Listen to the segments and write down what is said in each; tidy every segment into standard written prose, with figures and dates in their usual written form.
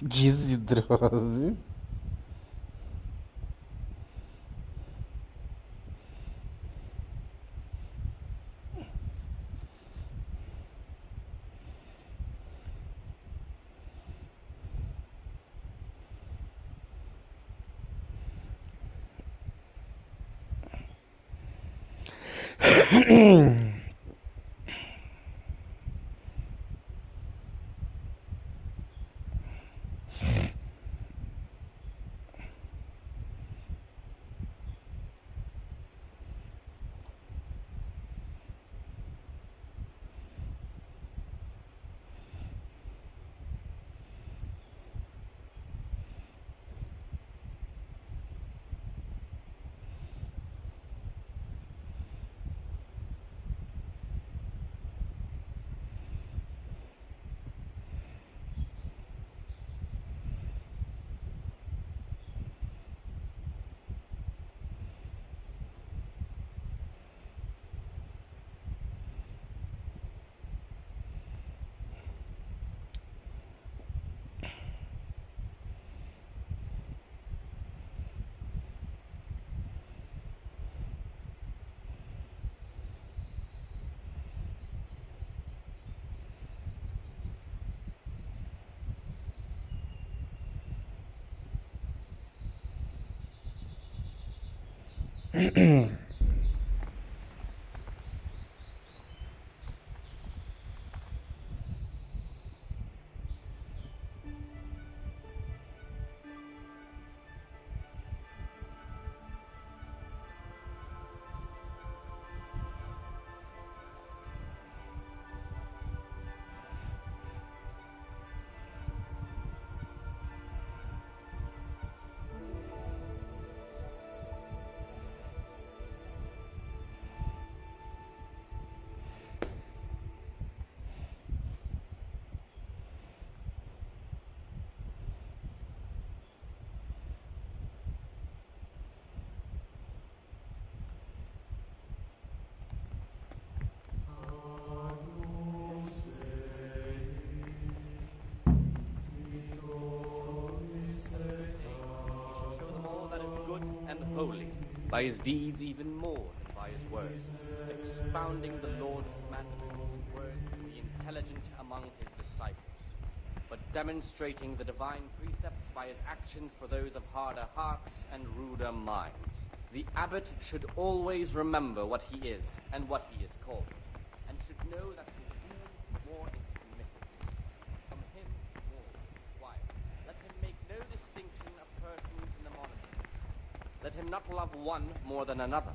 Desidrose. Holy, by his deeds even more than by his words, expounding the Lord's commandments in words to be intelligent among his disciples, but demonstrating the divine precepts by his actions for those of harder hearts and ruder minds. The abbot should always remember what he is and what he is called, and should know that to whom more is committed, from him more is required. Let him make no distinction of persons in the monastery. Let him not love one more than another,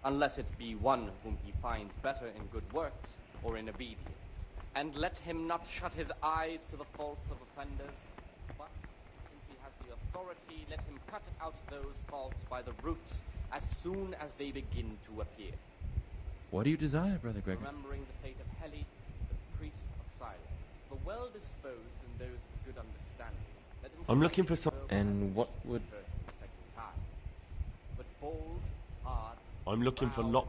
unless it be one whom he finds better in good works or in obedience. And let him not shut his eyes to the faults of offenders, but, since he has the authority, let him cut out those faults by the roots as soon as they begin to appear. What do you desire, Brother Gregor? Remembering the fate of Heli, the priest of Silence, the well-disposed and those of good understanding, let him I'm looking for some... And what would... first and second time. But bold, hard, I'm looking for lock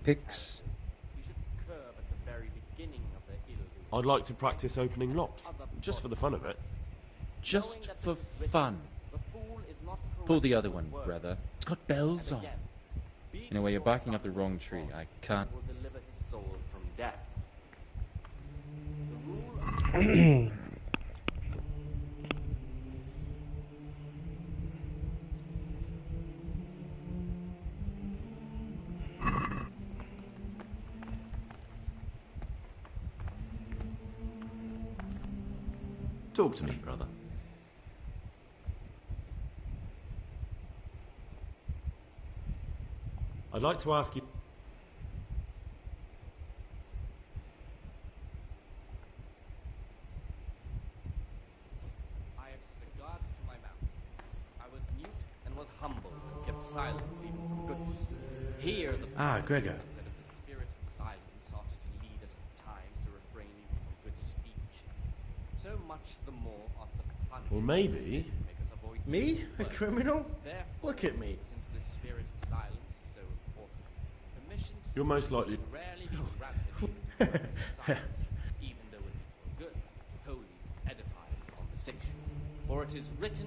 picks? he should curb at the very beginning of the ill. I'd like to practice opening locks, just for the fun of it. Just for fun. The fool is not Pull the other one, brother. It's got bells on. In a way, you're barking up the wrong tree. I can't... will deliver his soul from death. The rule of Talk to me, brother. I'd like to ask you... I have set a guard to my mouth. I was mute and was humble and kept silence even from good things. Here the Gregor. said of the spirit of silence ought to lead us at times to refrain even from good speech. So much the more ought the punishment Well, maybe... make us avoid Me? A criminal? Therefore, Look at me. since the spirit of silence is so important, permission to You're most likely... speak rarely be granted even to silence, even though it be for good, holy, edifying conversation. For it is written,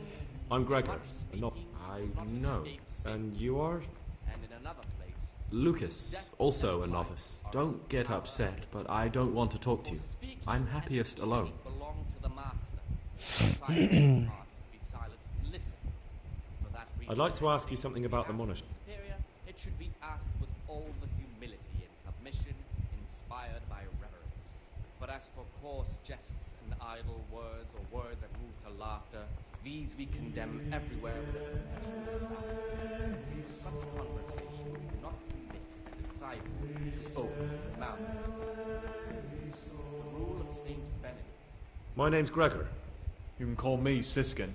I'm Gregor. much Not. speaking I will not know. escape sin. And you are? And in another place, Lucas, also a novice. Don't get upset, but I don't want to talk to you. speaking I'm happiest and alone. teaching belong to the master. The silent part is to be silent to listen. For that reason, I'd like to ask you something about the asked monastery. superior, it should be asked with all the humility and submission inspired by reverence. But as for coarse jests and idle words or words that move to laughter, these we condemn everywhere with a professional mouth. Such conversation we do not permit a disciple to open his mouth. The rule of Saint Benedict. My name's Gregor. You can call me Siskin.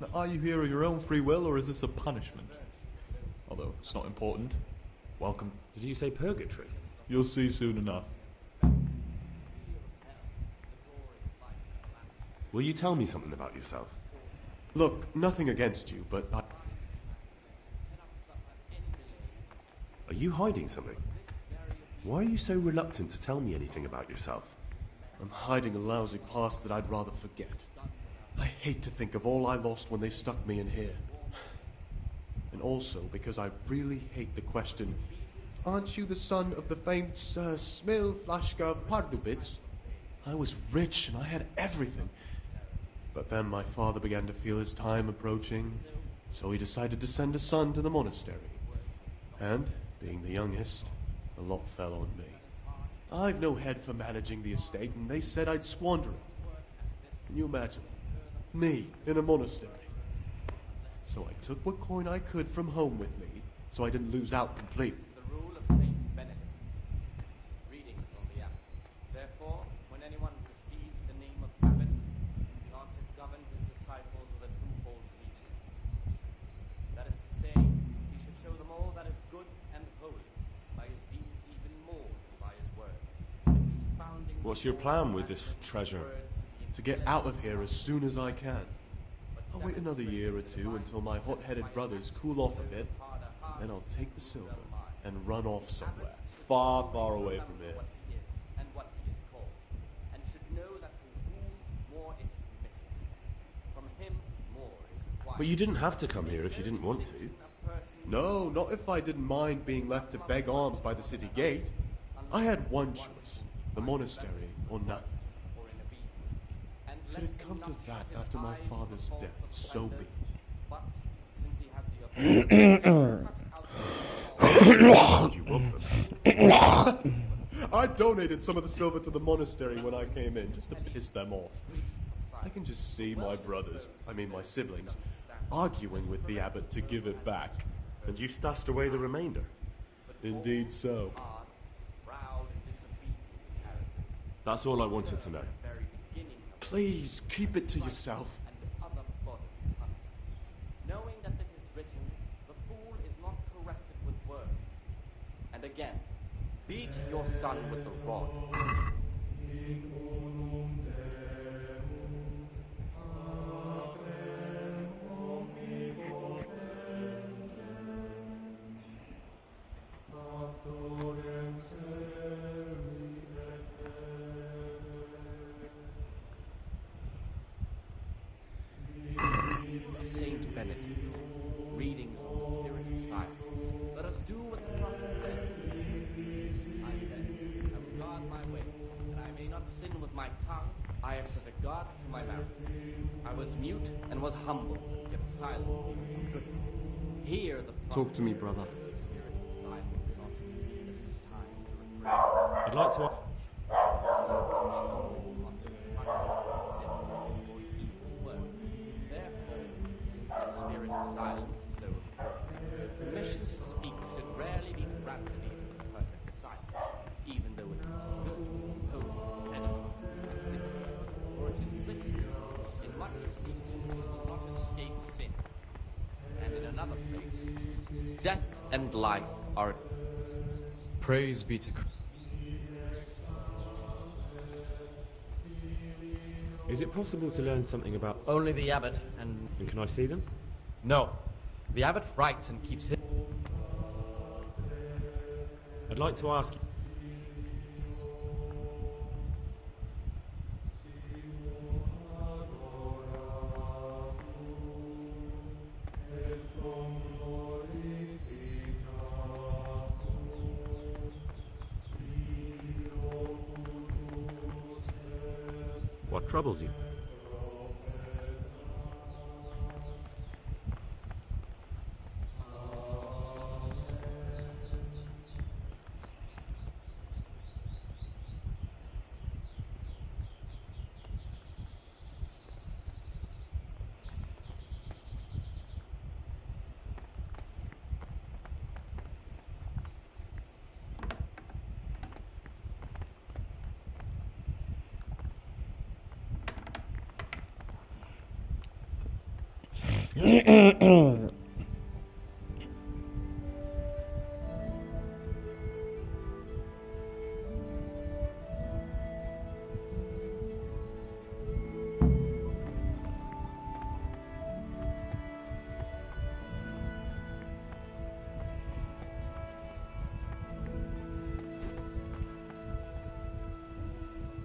Now, are you here of your own free will, or is this a punishment? Although, it's not important. Welcome. Did you say purgatory? You'll see soon enough. Will you tell me something about yourself? Look, nothing against you, but Are you hiding something? Why are you so reluctant to tell me anything about yourself? I'm hiding a lousy past that I'd rather forget. I hate to think of all I lost when they stuck me in here. And also because I really hate the question, aren't you the son of the famed Sir Smil Flashka Pardubitz? I was rich and I had everything. But then my father began to feel his time approaching, so he decided to send a son to the monastery. And, being the youngest, the lot fell on me. I've no head for managing the estate, and they said I'd squander it. Can you imagine? Me, in a monastery. So I took what coin I could from home with me, so I didn't lose out completely. The rule of Saint Benedict. Readings on the abbot. Therefore, when anyone receives the name of abbot, he ought to govern his disciples with a twofold teaching. That is to say, he should show them all that is good and holy, by his deeds even more than by his words. Expounding What's your plan with this treasure? To get out of here as soon as I can. I'll wait another year or two until my hot-headed brothers cool off a bit, and then I'll take the silver and run off somewhere, far, far away from here. What he is and what he is called, and should know that to whom more is committed, from him more is required. But you didn't have to come here if you didn't want to. No, not if I didn't mind being left to beg alms by the city gate. I had one choice, the monastery or nothing. If it had come to that after my father's death, so be it. But since he has the Did you rob them? I donated some of the silver to the monastery when I came in, just to piss them off. I can just see my brothers, my siblings, arguing with the abbot to give it back. And you stashed away the remainder? Indeed so. proud and disobedient characters, That's all I wanted to know. very beginning of Please, keep it to yourself. and other bodily punishments, knowing that it is written, the fool is not corrected with words. And again, beat your son with the rod. Of Saint Benedict, readings on the spirit of silence. Let us do what the prophet says. I said, I will guard my ways, that I may not sin with my tongue. I have set a guard to my mouth. I was mute and was humble, yet silence even from good things. Hear the Talk to me, brother. the spirit of silence ought to lead us at times to refrain. I'd like to. Spirit of silence so permission to speak should rarely be granted even to perfect silence, even though it is good, holy, edifying, and simple. For it is written, in much speaking you will not escape sin. And in another place, death and life are. Praise be to Christ. Is it possible to learn something about. Only the abbot and. And can I see them? No. The abbot writes and keeps his. I'd like to ask you. What troubles you?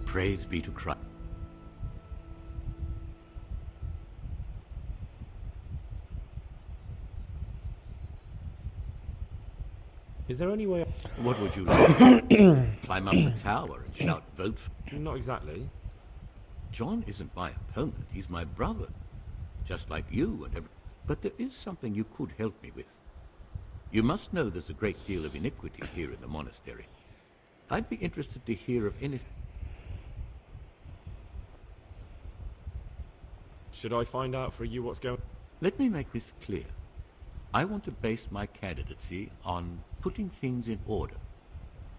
Praise be to Christ. Is there any way... What would you like? Climb up the tower and shout, vote for... Not exactly. John isn't my opponent, he's my brother. Just like you and every... But there is something you could help me with. You must know there's a great deal of iniquity here in the monastery. I'd be interested to hear of any... Should I find out for you what's going... Let me make this clear. I want to base my candidacy on putting things in order.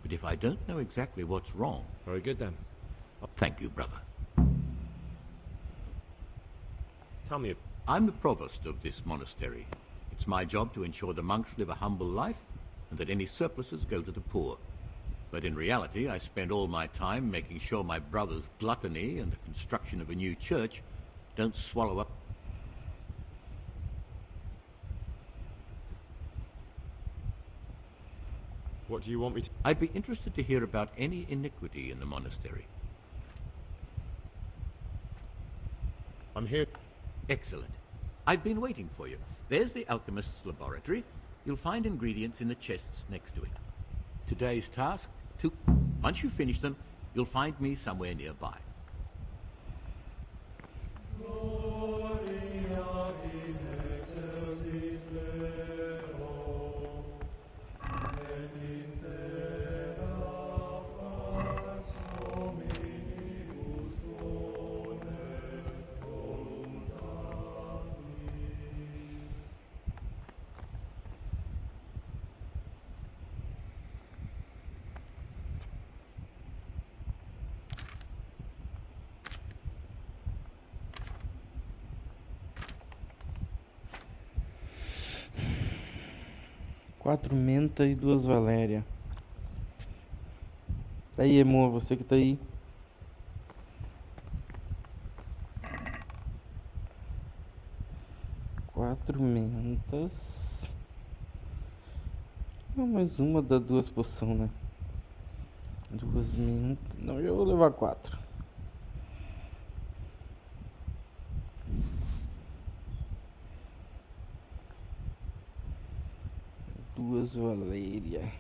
But if I don't know exactly what's wrong... Very good then. Thank you, brother. Tell me... I'm the provost of this monastery. It's my job to ensure the monks live a humble life and that any surpluses go to the poor. But in reality, I spend all my time making sure my brother's gluttony and the construction of a new church don't swallow up... What do you want me to... I'd be interested to hear about any iniquity in the monastery. I'm here... Excellent. I've been waiting for you. There's the alchemist's laboratory. You'll find ingredients in the chests next to it. Today's task, once you finish them, you'll find me somewhere nearby. Quatro menta e duas valéria. Tá aí, amor, você que tá aí. Quatro mentas. Não, mais uma dá duas poção, né? Duas mentas. Não, eu vou levar quatro. Duas valéria.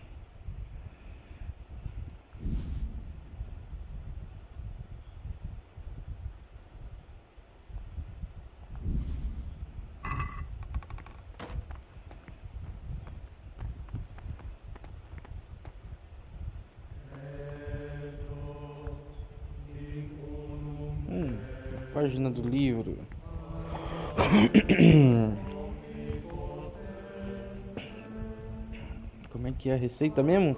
Página do livro. Como é que é a receita mesmo?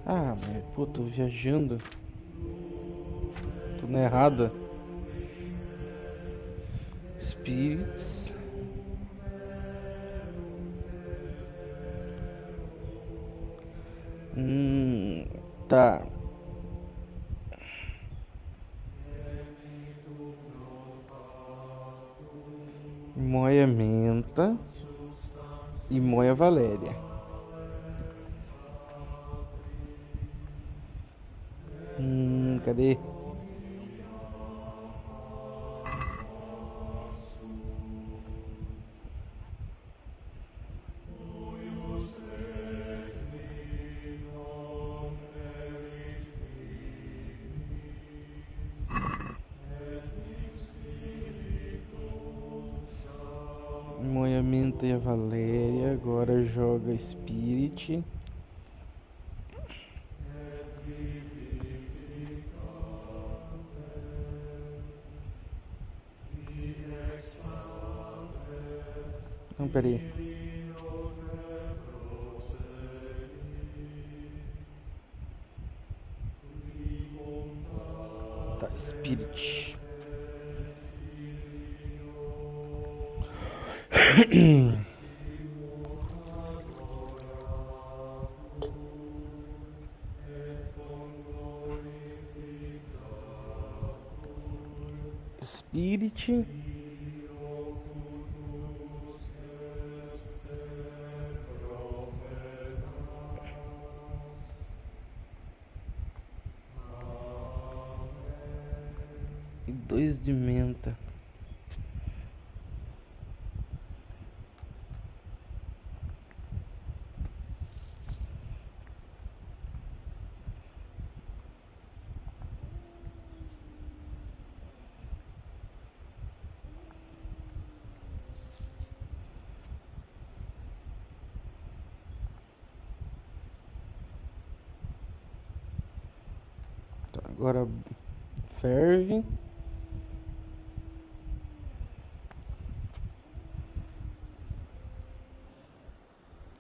Ah, mas pô, tô viajando. Tô na errada. Spirits. Tá. Moia menta e moia valéria. Cadê? Moimenta e a Valéria agora joga Spirit. Não, peraí. Tá, Spirit. Spirit. E 2 de menta. Tá, agora ferve.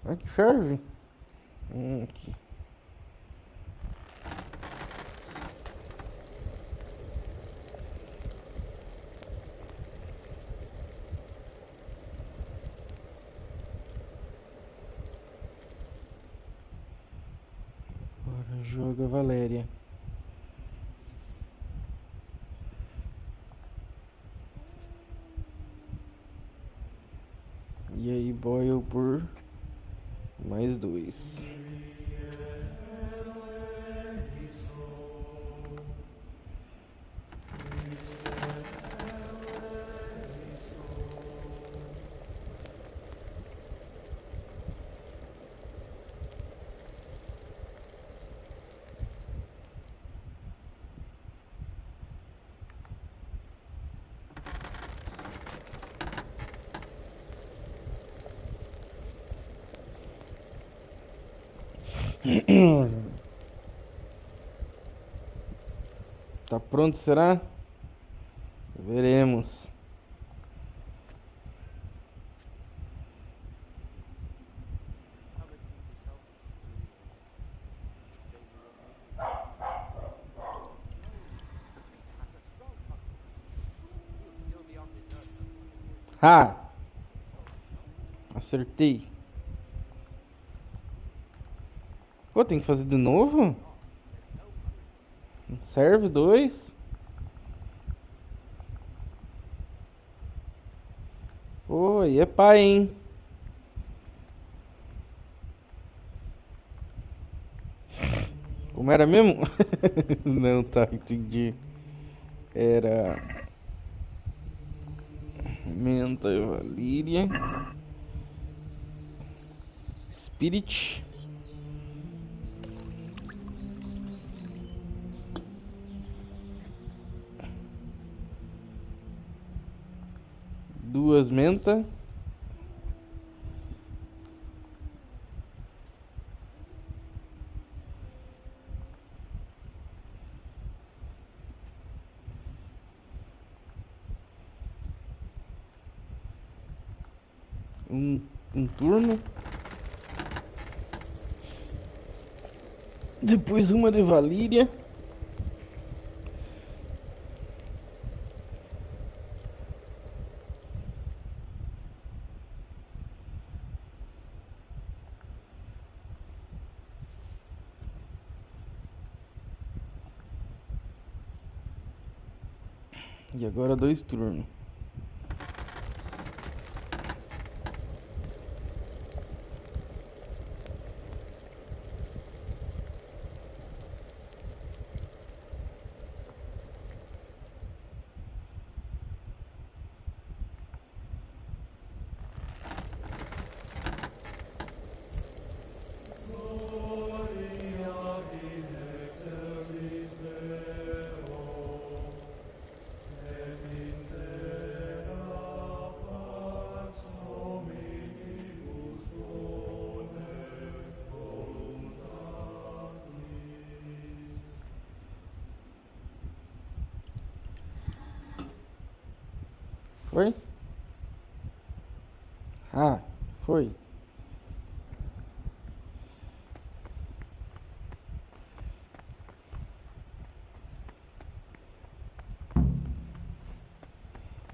Aqui ferve. Aqui. Agora joga Valéria. E aí boil por mais 2. Tá pronto, será? Veremos. Ha! Acertei. Pô, tem que fazer de novo? Serve 2. Pô, aí é pai, hein? Como era mesmo? Não, tá, entendi. Era menta e valíria. Spirit. Duas menta. Um turno. Depois uma de valíria. E agora 2 turnos. Foi? Ah, foi.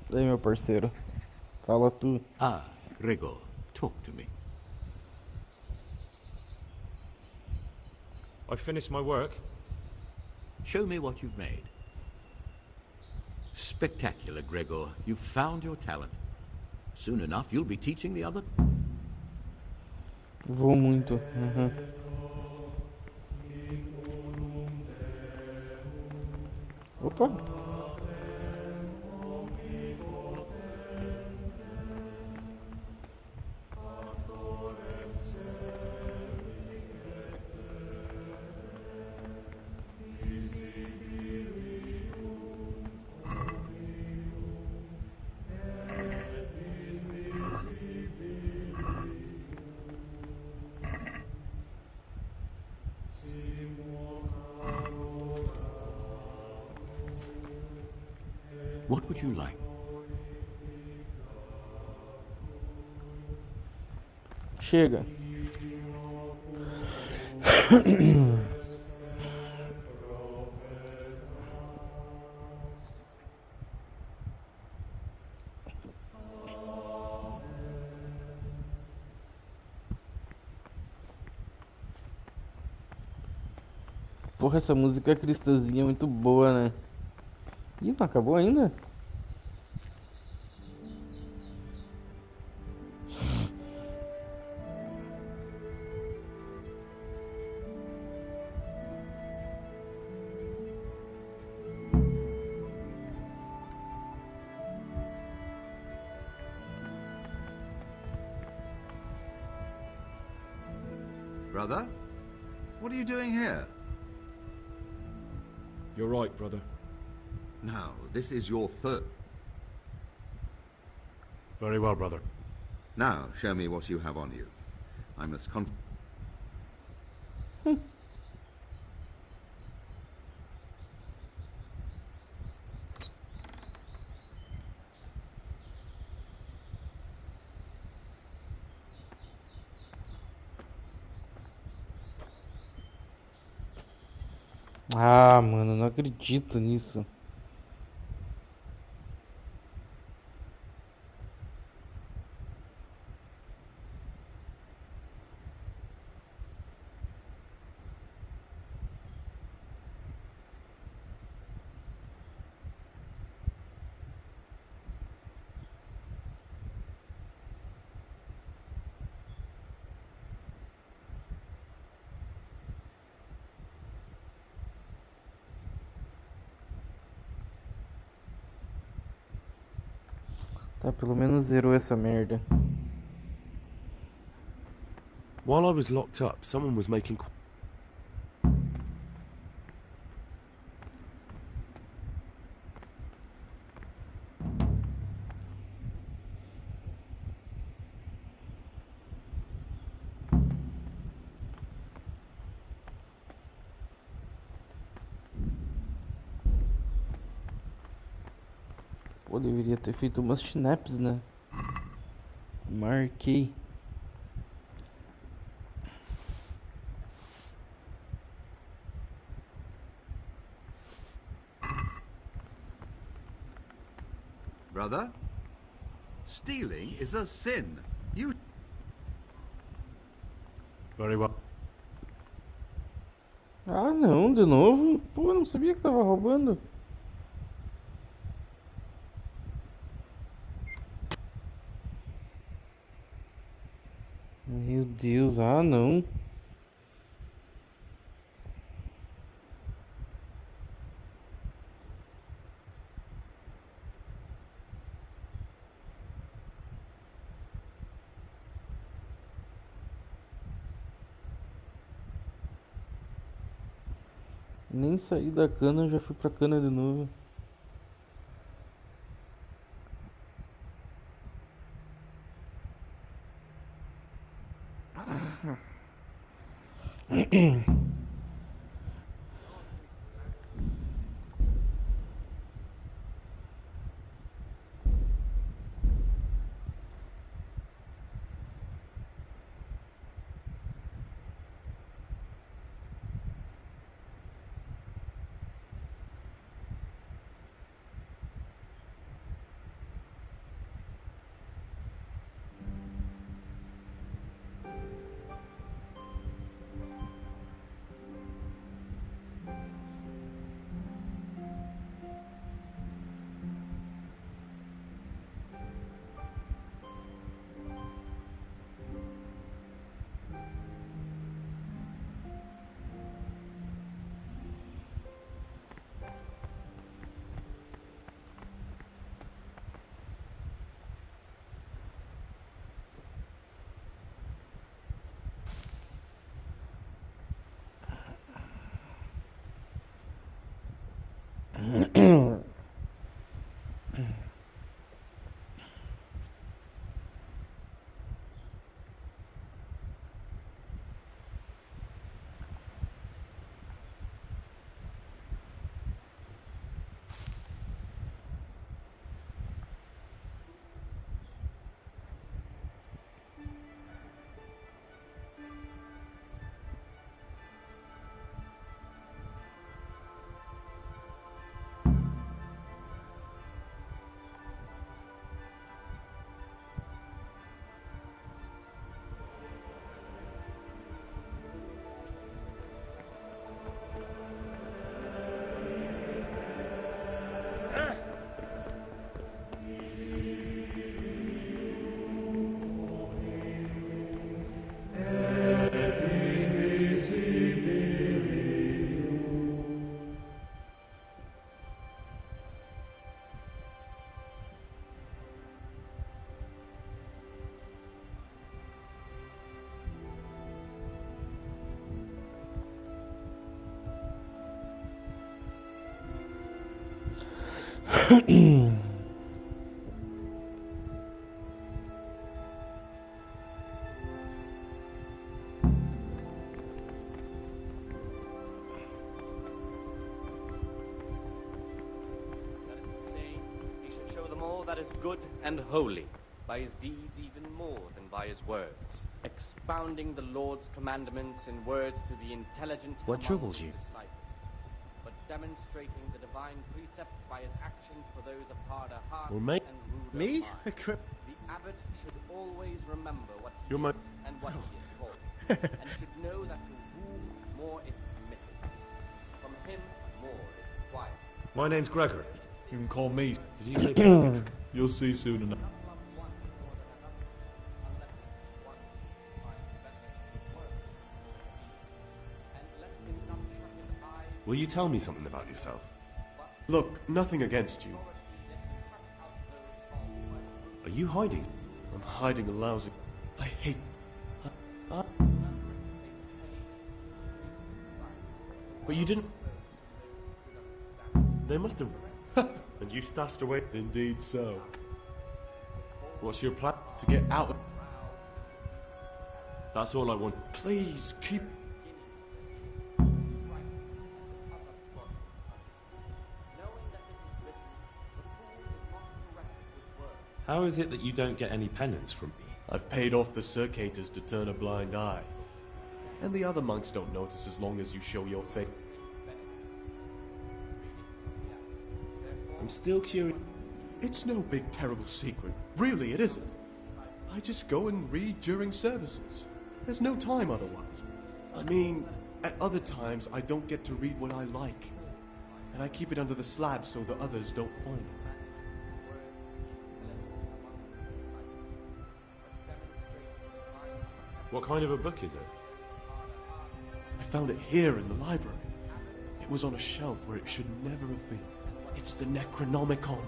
Daí, meu parceiro. Fala tu. Ah, Gregor, talk to me. I finished my work. Show me what you've made. Spectacular, Gregor. You've found your talent. Soon enough, you'll be teaching the other. Vou muito. Uhum. Opa. What would you like? Chega. Porra, essa música cristãzinha é muito boa, né? Ih, não acabou ainda? Brother? What are you doing here? You're right, brother. Now, this is your third. Very well, brother. Now, show me what you have on you. I must Ah, mano, não acredito nisso. Tá, pelo menos zerou essa merda. While I was locked up, someone was making... Pô, deveria ter feito umas snaps, né? Marquei. Brother? Stealing is a sin. You... Very well. Ah, não, de novo? Pô, eu não sabia que tava roubando. Meu Deus, ah, não. Nem saí da cana, já fui pra cana de novo. That is to say, he should show them all that is good and holy, by his deeds even more than by his words, expounding the Lord's commandments in words to the intelligent What among troubles his you? disciples, but demonstrating the divine precepts by his actions for those of harder hearts Well, mate, and ruder me? minds. The abbot should always remember what he You're my- is and what he is called, and should know that to whom more is committed, from him more is required. My name's Gregory. You can call me. Did you say Gregory? You'll see soon enough. Will you tell me something about yourself? Look, nothing against you. Are you hiding? I'm hiding a lousy... I hate... But you didn't... They must have... And you stashed away... Indeed so. What's your plan? To get out of... That's all I want. Please, keep... How is it that you don't get any penance from... I've paid off the circators to turn a blind eye. And the other monks don't notice as long as you show your face. I'm still curious... It's no big terrible secret. Really, it isn't. I just go and read during services. There's no time otherwise. I mean, at other times I don't get to read what I like. And I keep it under the slab so the others don't find it. What kind of a book is it? I found it here in the library. It was on a shelf where it should never have been. It's the Necronomicon.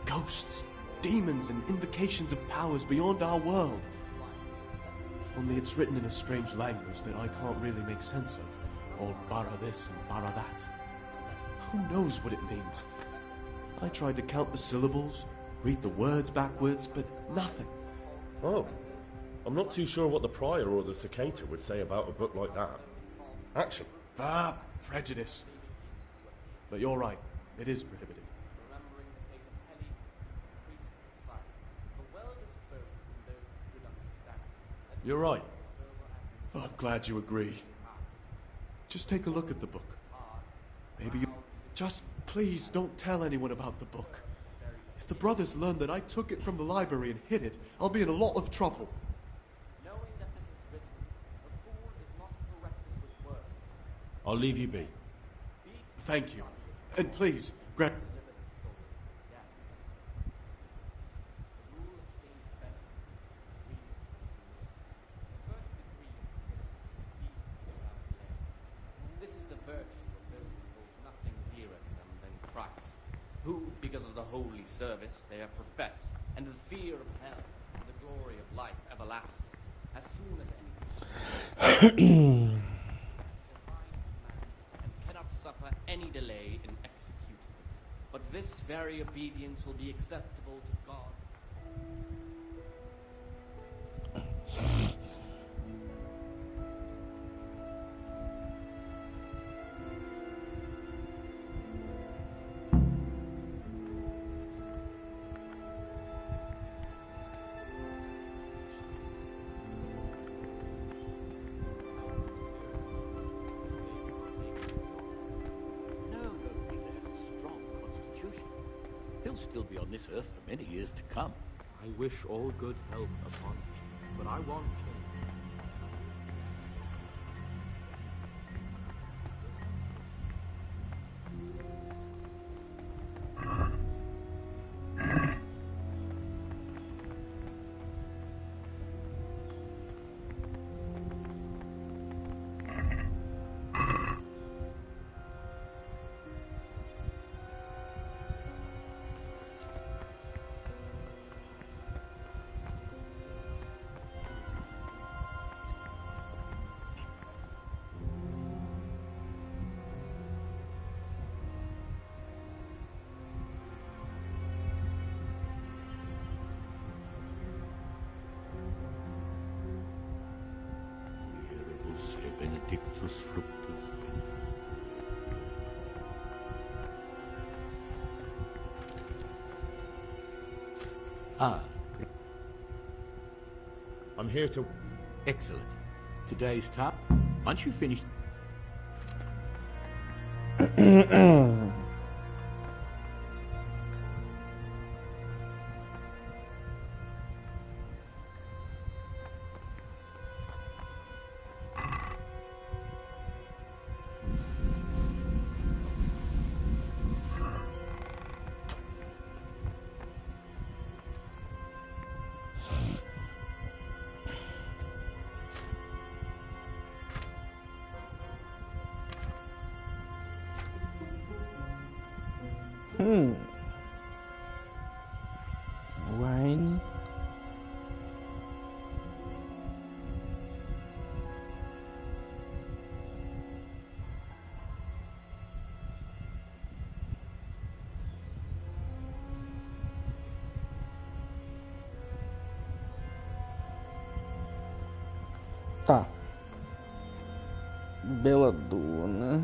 Ghosts, demons, and invocations of powers beyond our world. Only it's written in a strange language that I can't really make sense of. All bara this and bara that. Who knows what it means? I tried to count the syllables, read the words backwards, but nothing. Oh. I'm not too sure what the prior or the cicada would say about a book like that. Actually. Ah, prejudice. But you're right. It is prohibited. You're right. Oh, I'm glad you agree. Just take a look at the book. Maybe you... Just please don't tell anyone about the book. If the brothers learn that I took it from the library and hid it, I'll be in a lot of trouble. I'll leave you be. Thank you. And please, grab... This is the virtue of those who hold nothing dearer to them than Christ, who, because of the holy service they have professed, and the fear of hell, and the glory of life everlasting, as soon as any... suffer any delay in executing it. But this very obedience will be acceptable to God. Still be on this earth for many years to come. I wish all good health upon him, but I want change. benedictus fructus ventris. Ah, I'm here to... excellent. Today's task. Once you finish... Wine. Tá. Belladonna.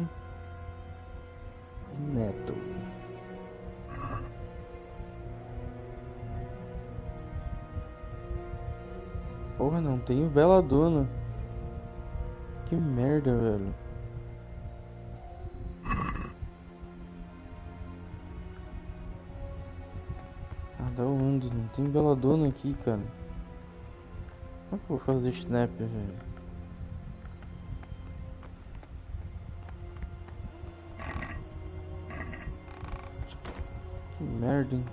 Neto. Porra, não tenho Belladonna. Que merda, velho. Ah, da onde? Não tem Belladonna aqui, cara. Como é que eu vou fazer snap, velho? Que merda, hein?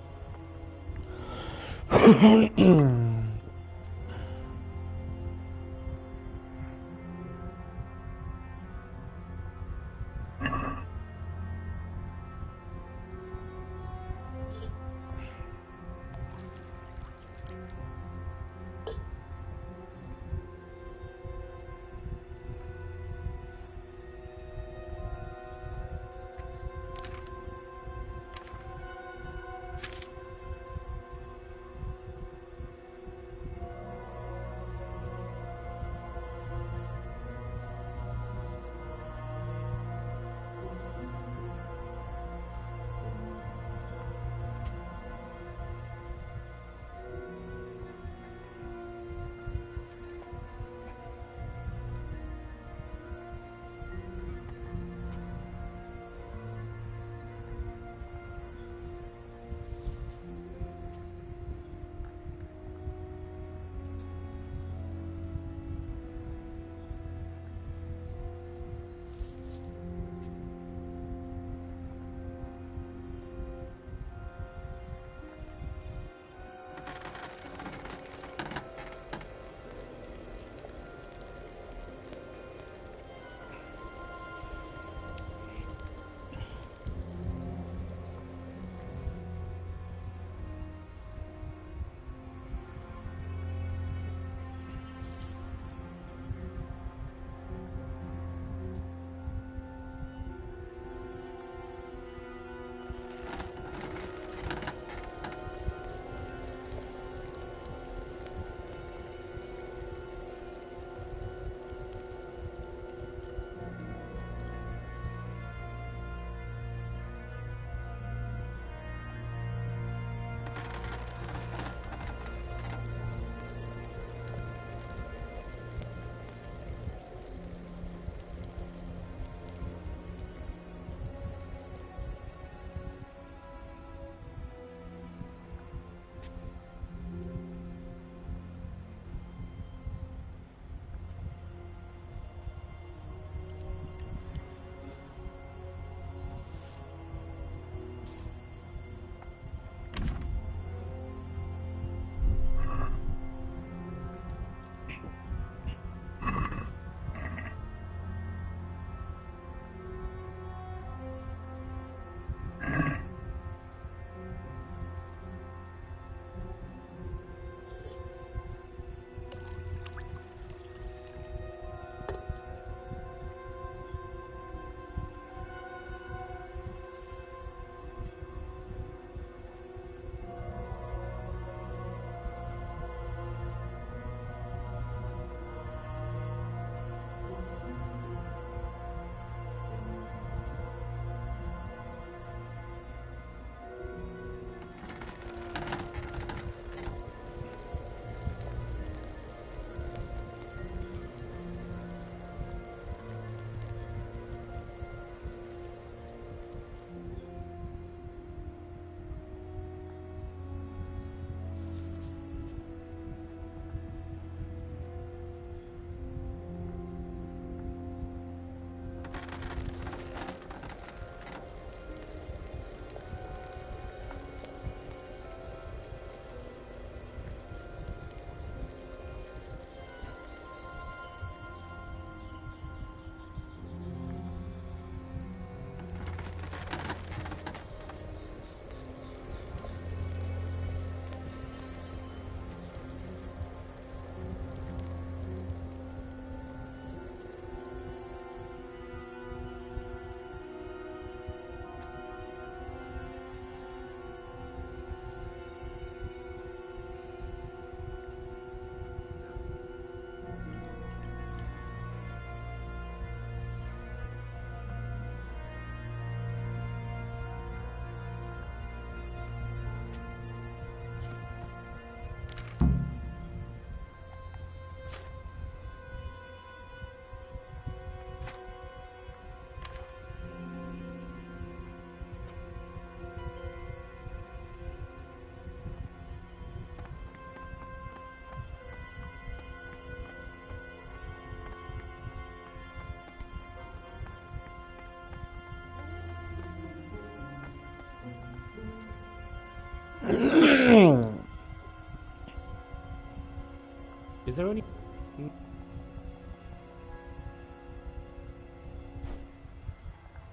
Is there any...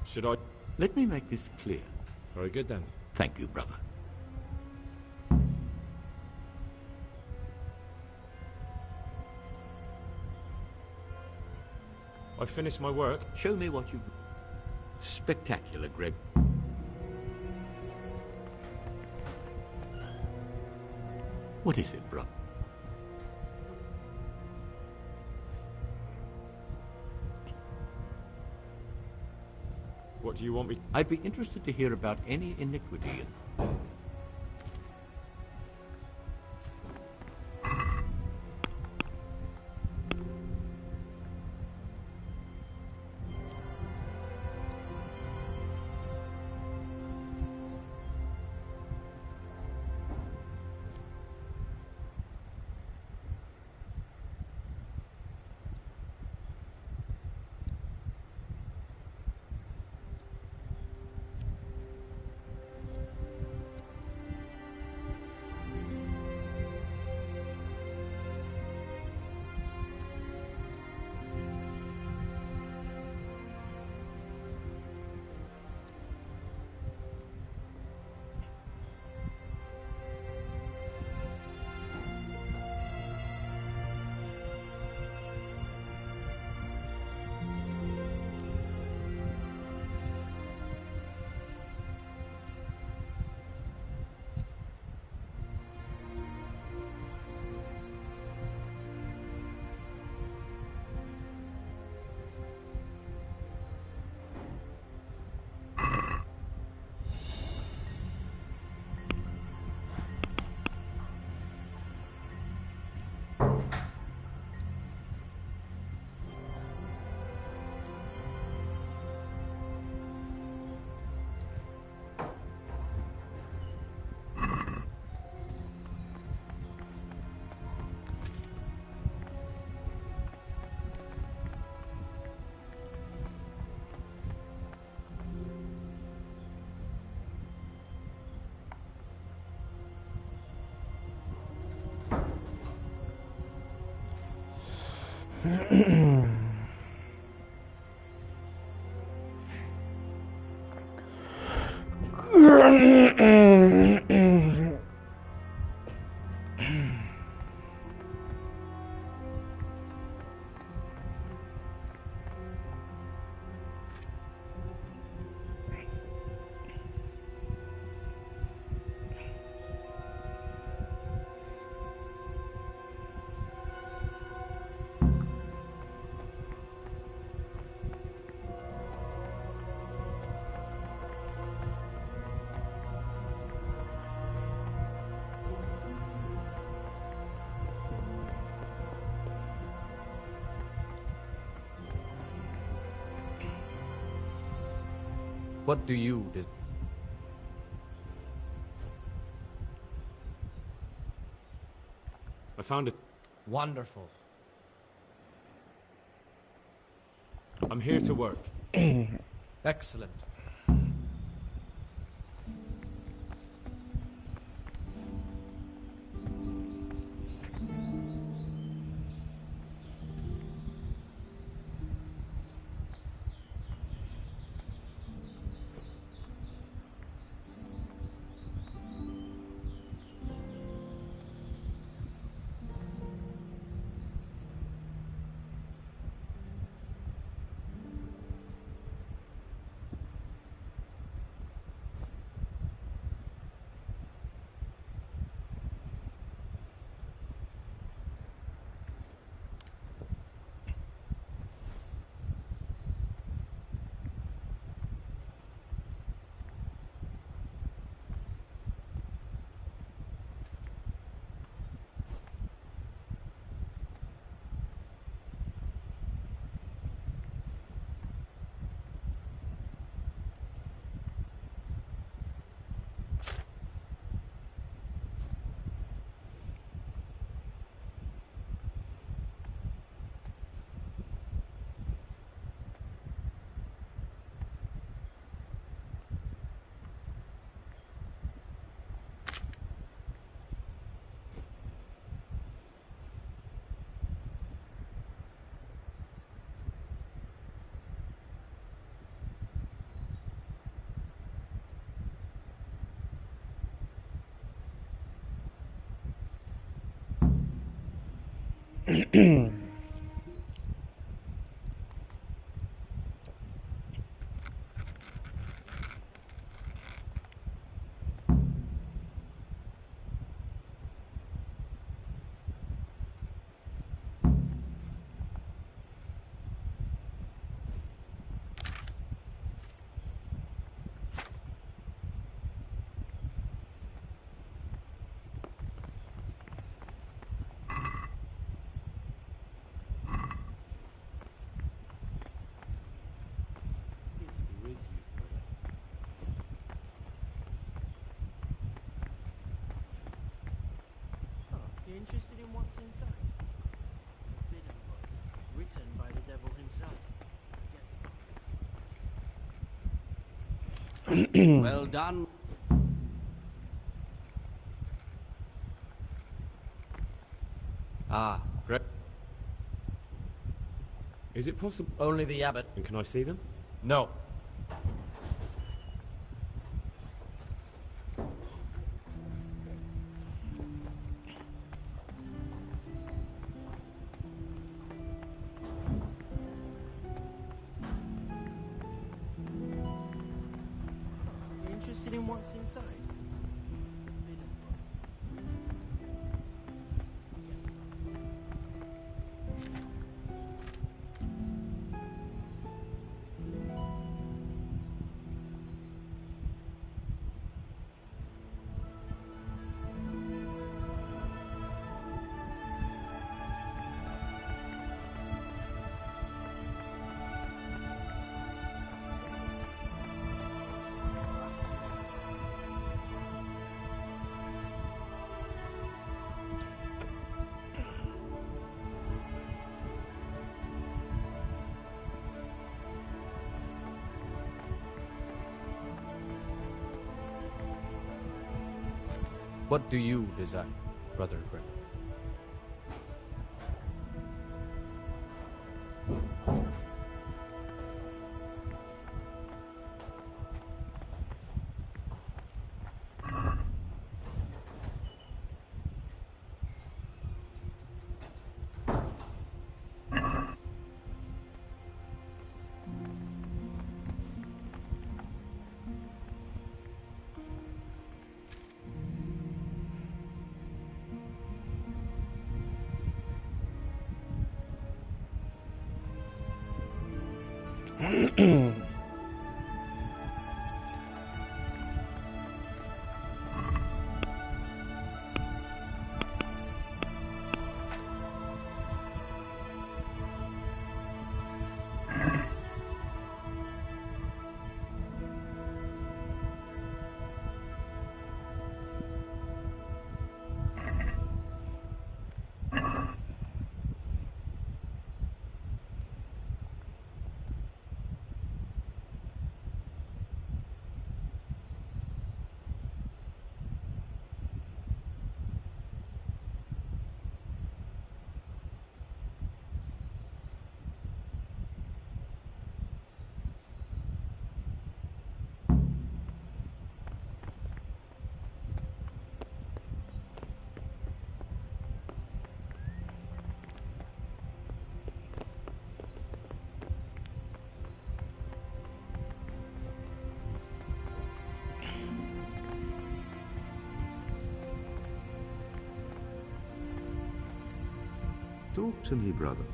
Should I... Let me make this clear. Very good then. Thank you, brother. I finished my work. Show me what you've... Spectacular, Greg. What is it, brother? What do you want me... I'd be interested to hear about any iniquity in... What do you desire? I found it. Wonderful. I'm here to work. Excellent. You're interested in what's inside? Forbidden books, written by the devil himself. Well done. Ah, great. Is it possible? Only the abbot. And can I see them? No. You're interested in what's inside? Forbidden books. What do you desire, Brother Gray? Talk to me, brother.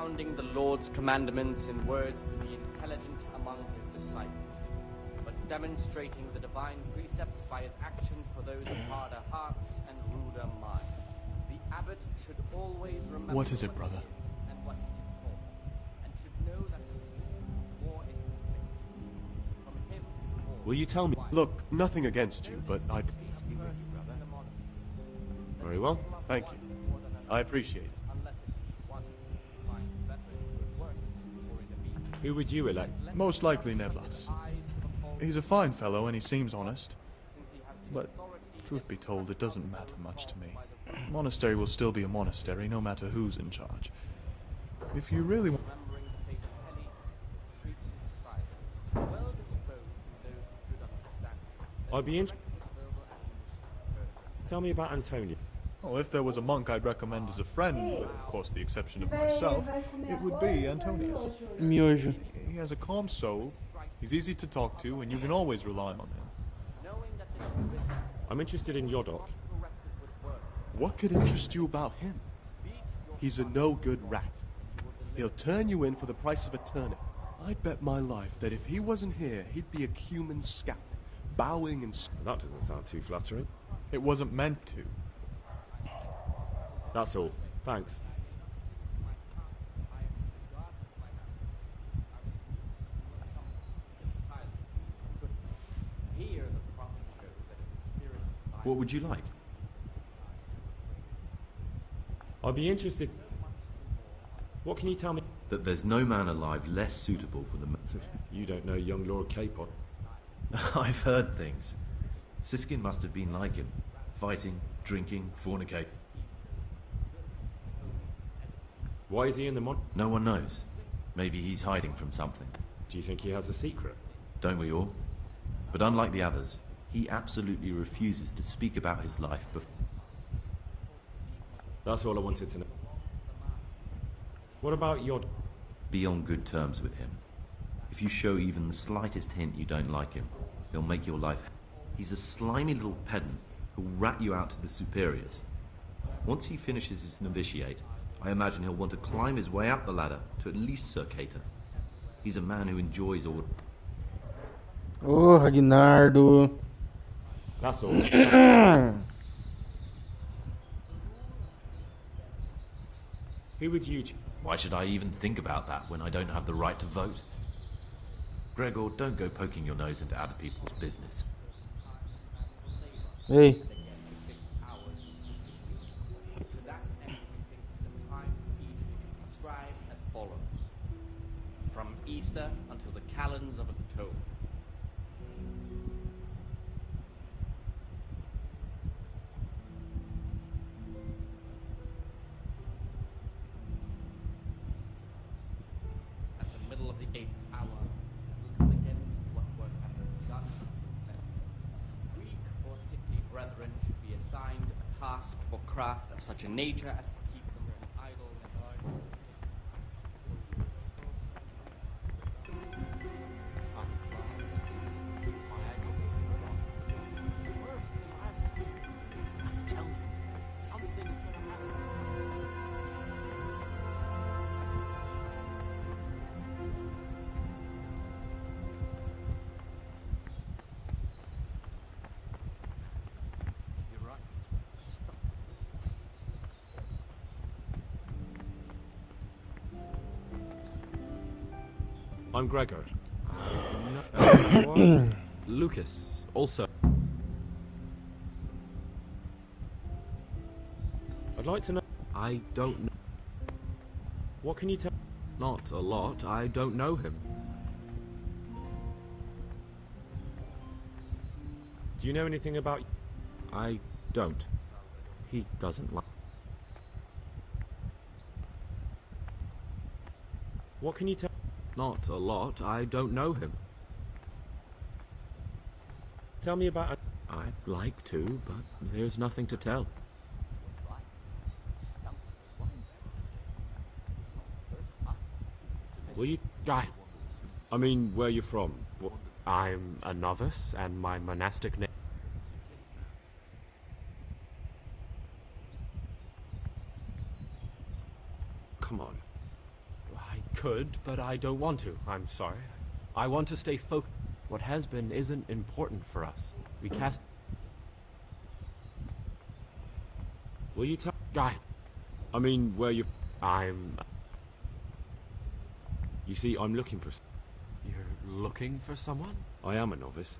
expounding the Lord's commandments in words to the intelligent among his disciples, but demonstrating the divine precepts by his actions for those of harder hearts and ruder minds. The abbot should always remember What is it, brother? he is and what he is called, and should know that war is inflicted. From him, war Will you tell me? Look, nothing against you, but I'd... Very well. Thank you. I appreciate it. unless it be one who finds better in good works, or in the mean. Who would you elect? Most likely Neblas. He's a fine fellow and he seems honest. But, truth be told, it doesn't matter much to me. Monastery will still be a monastery, no matter who's in charge. If you really want... Remembering the fate of Heli, priest and disciple, well disposed in those of good understanding. I'd be interested. Tell me about Antonio. Oh, if there was a monk I'd recommend as a friend, with of course the exception of myself, it would be Antonius. Miojo. He has a calm soul, he's easy to talk to, and you can always rely on him. I'm interested in Yodok. What could interest you about him? He's a no-good rat. He'll turn you in for the price of a turnip. I'd bet my life that if he wasn't here, he'd be a Cuman scout, bowing and... That doesn't sound too flattering. It wasn't meant to. That's all. Thanks. What would you like? I'd be interested. What can you tell me? That there's no man alive less suitable for the... You don't know young Lord Capon. I've heard things. Siskin must have been like him. Fighting, drinking, fornicating. Why is he in the mon... No one knows. Maybe he's hiding from something. Do you think he has a secret? Don't we all? But unlike the others, he absolutely refuses to speak about his life before... That's all I wanted to know. What about Yod? Be on good terms with him. If you show even the slightest hint you don't like him, he'll make your life... He's a slimy little pedant who'll rat you out to the superiors. Once he finishes his novitiate, I imagine he'll want to climb his way up the ladder to at least Sir Cater. He's a man who enjoys order. Ô, Ragnardo. That's all. Who would you... Why should I even think about that when I don't have the right to vote? Gregor, don't go poking your nose into other people's business. Ei. From Easter until the calends of October. At the middle of the 8th hour, we'll come again to what work has been done. Weak or sickly brethren should be assigned a task or craft of such a nature as to keep them from idleness. I'm Gregor. Lucas, also. I'd like to know... I don't know. What can you tell... Not a lot. I don't know him. Do you know anything about... I don't. He doesn't like... What can you tell... Not a lot. I don't know him. Tell me about... I'd like to, but there's nothing to tell. Will you... I mean, where are you from? What... I'm a novice, and my monastic name... Come on. could, but I don't want to. I'm sorry. I want to stay focused. What has been isn't important for us. We cast... Will you tell... I mean, where you... I'm... You see, I'm looking for... You're looking for someone? I am a novice.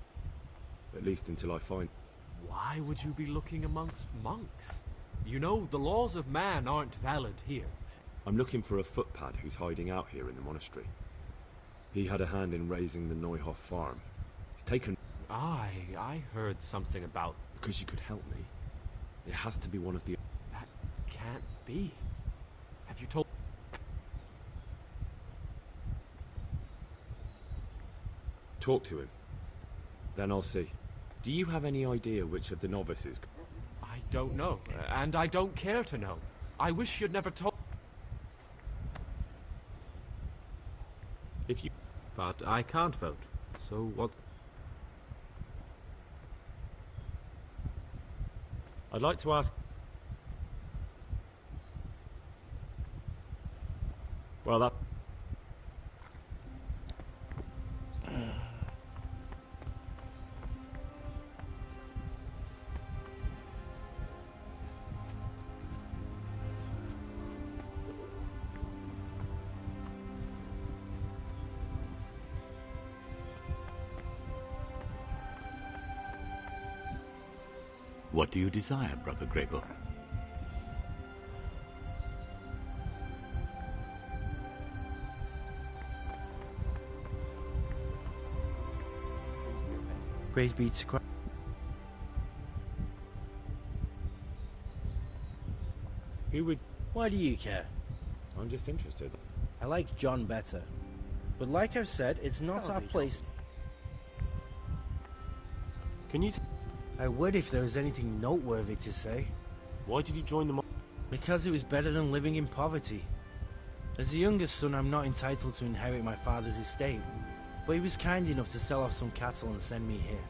At least until I find... Why would you be looking amongst monks? You know, the laws of man aren't valid here. I'm looking for a footpad who's hiding out here in the monastery. He had a hand in raising the Neuhoff farm. He's taken... I heard something about... Because you could help me. It has to be one of the... That can't be. Have you told... Talk to him. Then I'll see. Do you have any idea which of the novices... I don't know, and I don't care to know. I wish you'd never told... If you... But I can't vote, so what... I'd like to ask... Well, that... What do you desire, Brother Gregor? Praise be to Christ. Who would... Why do you care? I'm just interested. I like John better. But like I've said, it's not our place. Can you... I would if there was anything noteworthy to say. Why did you join the... Because it was better than living in poverty. As the youngest son, I'm not entitled to inherit my father's estate. But he was kind enough to sell off some cattle and send me here.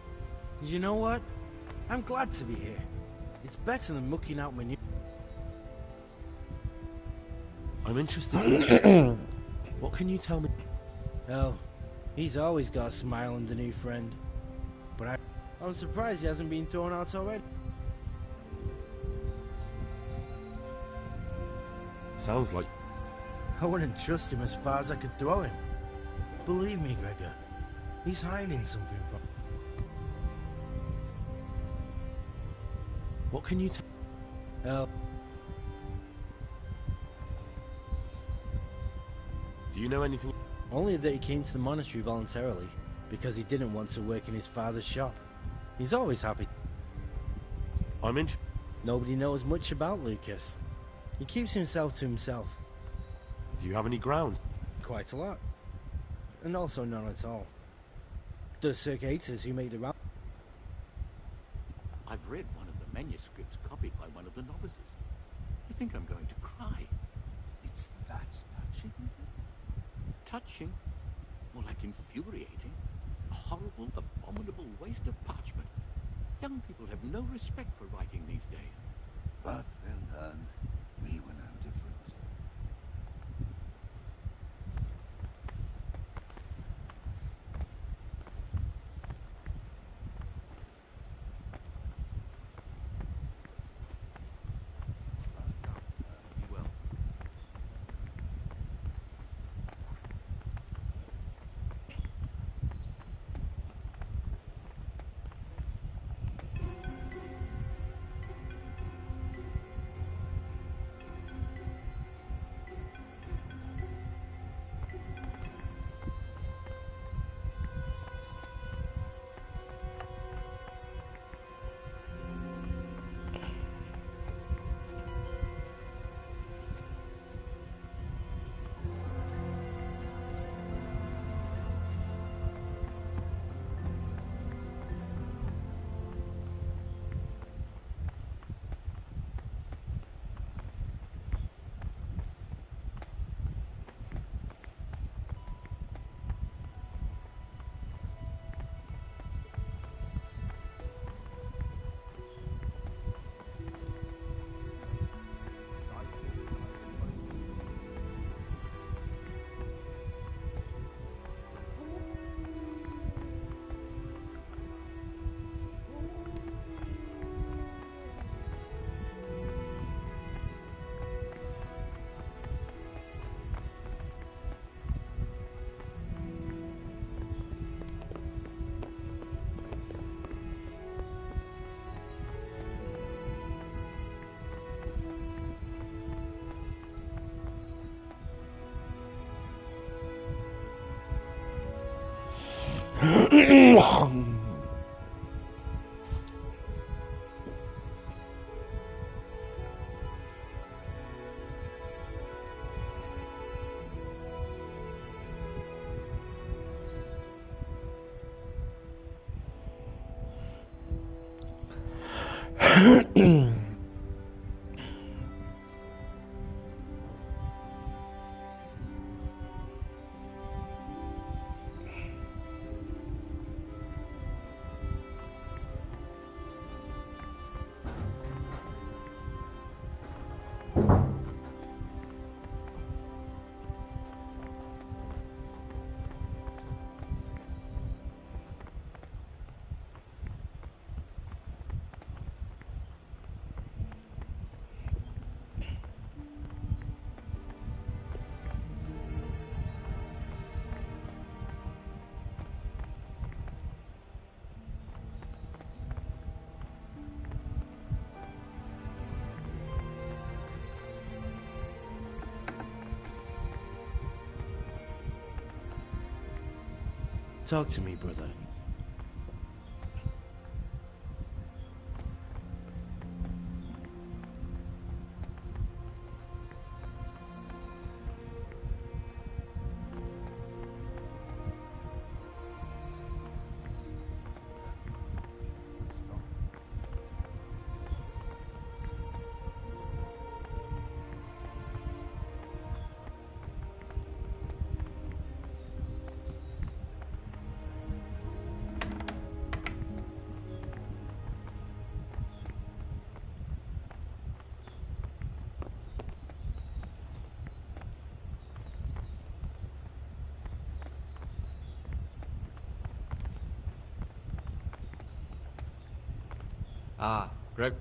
And you know what? I'm glad to be here. It's better than mucking out my new... I'm interested. What can you tell me? Hell, he's always got a smile and a new friend. But I'm surprised he hasn't been thrown out already. Sounds like... I wouldn't trust him as far as I could throw him. Believe me, Gregor, he's hiding something from... What can you tell... Hell... Do you know anything... Only that he came to the monastery voluntarily, because he didn't want to work in his father's shop. He's always happy. I'm in... Nobody knows much about Lucas. He keeps himself to himself. Do you have any grounds? Quite a lot. And also none at all. The circuitous who made the round... I've read one of the manuscripts copied by one of the novices. I think I'm going to cry. It's that touching, is it? Touching? More like infuriating. A horrible, abominable waste of parchment. Young people have no respect for writing these days. But they'll learn. We were no different. Talk to me, brother. Ah, Greg.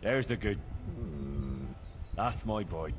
There's the good. That's my boy.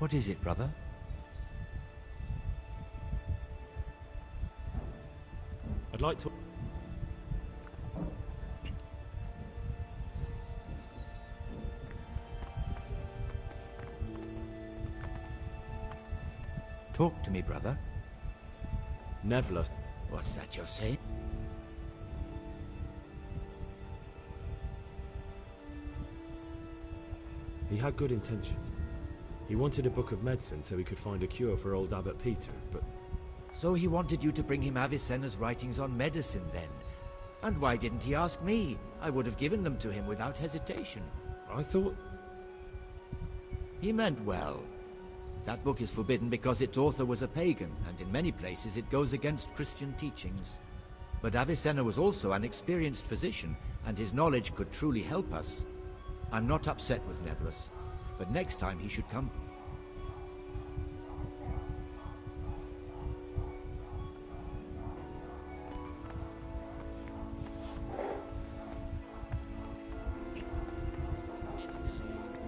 What is it, brother? I'd like to... Talk to me, brother. Nevla. What's that you're saying? He had good intentions. He wanted a book of medicine so he could find a cure for old Abbot Peter, but... So he wanted you to bring him Avicenna's writings on medicine, then? And why didn't he ask me? I would have given them to him without hesitation. I thought... He meant well. That book is forbidden because its author was a pagan, and in many places it goes against Christian teachings. But Avicenna was also an experienced physician, and his knowledge could truly help us. I'm not upset with Nevlus, but next time he should come...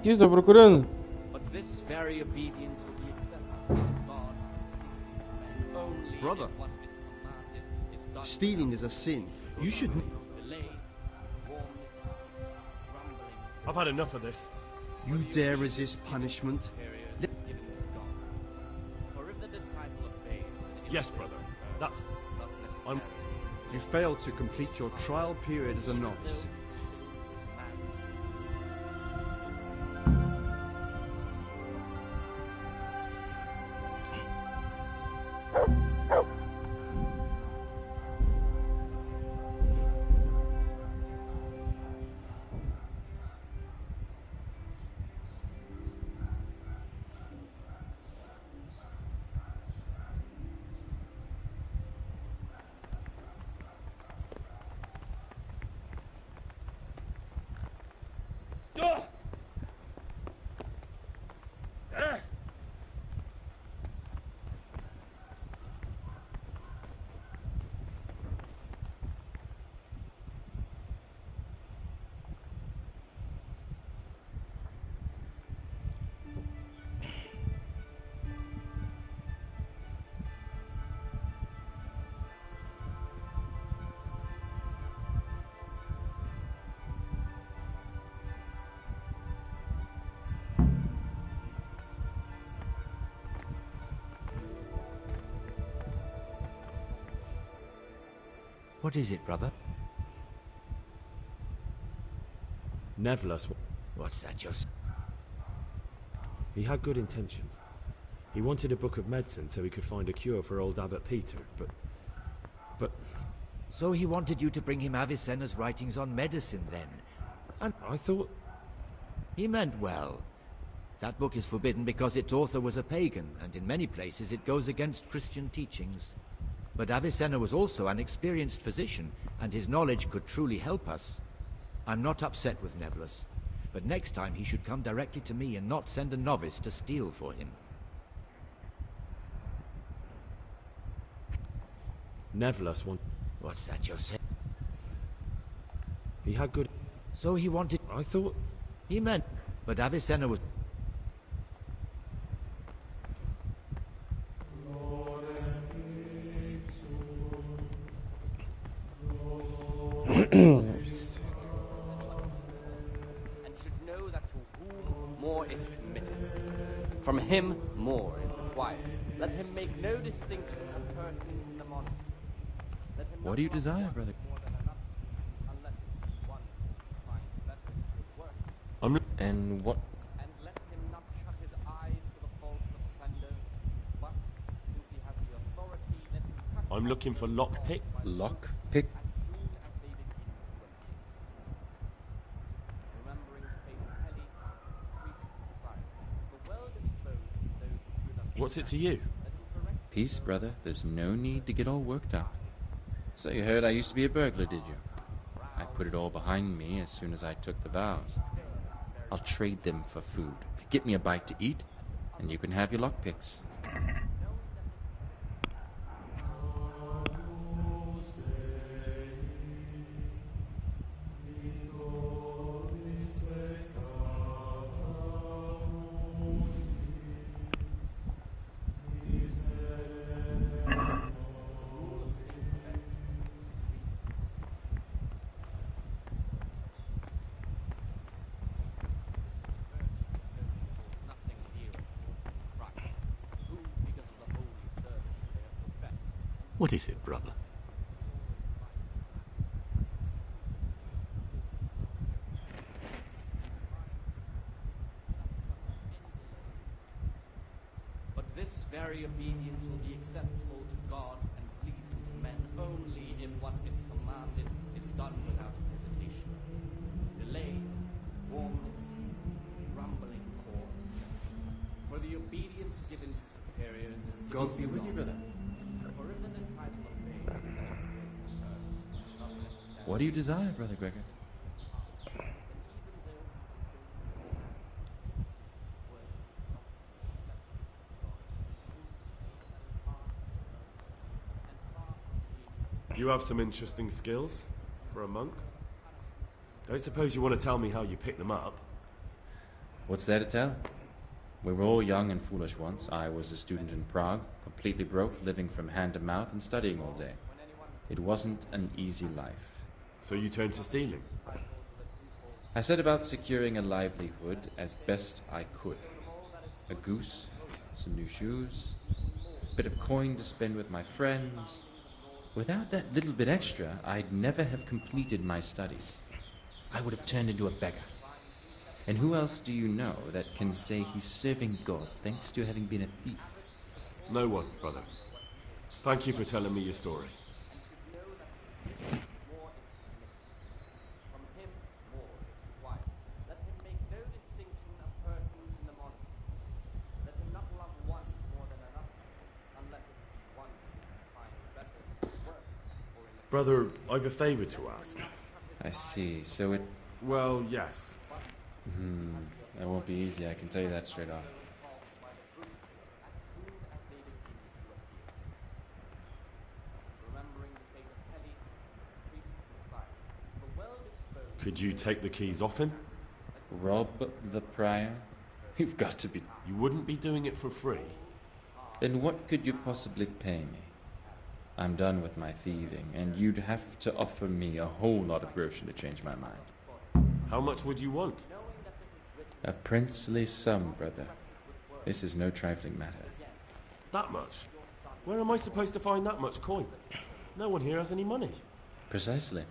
O que você tá procurando? But this very obedience will be acceptable to God, and only Brother, if what is commanded is done. stealing is a sin. You should... Delay, warmness, grumbling. I've had enough of this. You dare resist punishment? Superiors is given to God. For if the disciple obeys with an Yes, brother. That's... not necessarily You failed to complete your trial period as a novice. What is it, brother? Nevlas. What's that just? He had good intentions. He wanted a book of medicine so he could find a cure for old Abbot Peter, but... So he wanted you to bring him Avicenna's writings on medicine, then? And I thought... He meant well. That book is forbidden because its author was a pagan, and in many places it goes against Christian teachings. But Avicenna was also an experienced physician, and his knowledge could truly help us. I'm not upset with Nevlas, but next time he should come directly to me and not send a novice to steal for him. Nevlas want... What's that you're saying? He had good... So he wanted... I thought... He meant... But Avicenna was... And should know that to whom more is committed, from him more is required. Let him make no distinction of persons in the monastery. What do you desire, brother? And what? And let him not shut his eyes to the faults of offenders, but since he has the authority, let him cut. I'm looking for lockpick. Lockpick? As soon as they begin to appear. Remembering Faith Pelly, priest beside, the well disposed those who What's it to you? Peace, brother. There's no need to get all worked up. So you heard I used to be a burglar, did you? I put it all behind me as soon as I took the vows. I'll trade them for food. Get me a bite to eat, and you can have your lockpicks. What is it, brother? But this very obedience will be acceptable to God and pleasing to men only if what is commanded is done without hesitation. Delay, warmness, grumbling corn. For the obedience given to superiors is given God be with you, brother. For if the disciple obeys, not necessarily. What do you desire, Brother Gregor? You have some interesting skills for a monk. Don't suppose you want to tell me how you pick them up? What's there to tell? We were all young and foolish once. I was a student in Prague, completely broke, living from hand to mouth and studying all day. It wasn't an easy life. So you turned to stealing? I set about securing a livelihood as best I could. A goose, some new shoes, a bit of coin to spend with my friends. Without that little bit extra, I'd never have completed my studies. I would have turned into a beggar. And who else do you know that can say he's serving God thanks to having been a thief? No one, brother. Thank you for telling me your story. Brother, I've a favor to ask. I see, so it... Well, yes. That won't be easy, I can tell you that straight off. Could you take the keys off him? Rob the prior? You've got to be... You wouldn't be doing it for free? Then what could you possibly pay me? I'm done with my thieving, and you'd have to offer me a whole lot of groschen to change my mind. How much would you want? A princely sum, brother. This is no trifling matter. That much? Where am I supposed to find that much coin? No one here has any money. Precisely.